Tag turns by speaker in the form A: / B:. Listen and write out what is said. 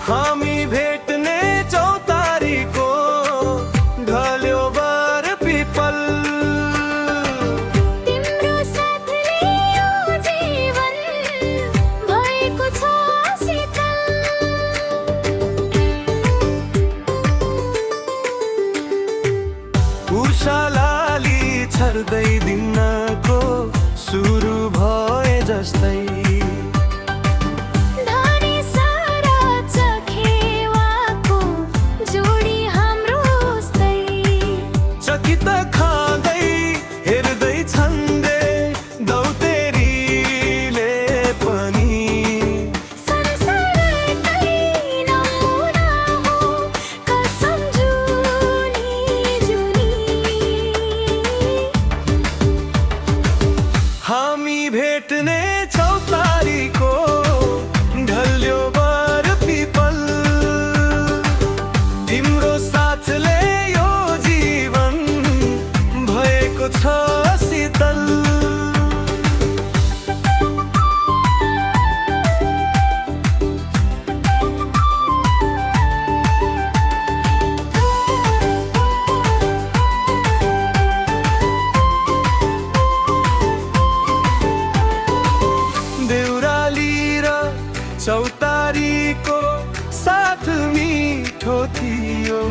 A: हामी भेट्ने चौतारीको ढल्यो बर पिपल।
B: तिम्रो साथले यो जीवन भएको छ शीतल।
A: उषालाली छर्दै दिनको सुरु भए जस्तै
B: धनी सारा चखेवाको जोडी हाम्रो उस्तै।
A: चकित खाँदै हेर्दै छन्दे दौतेरीले पनि।
B: संसारकै नमुना हो कसम जुनी जुनी।
A: हामी भेट्ने चौतारीको ढल्यो बर पिपल। तिम्रो साथले यो जीवन भएको छ शीतल। देउराली र चौतारीको साथ मिठो थियो।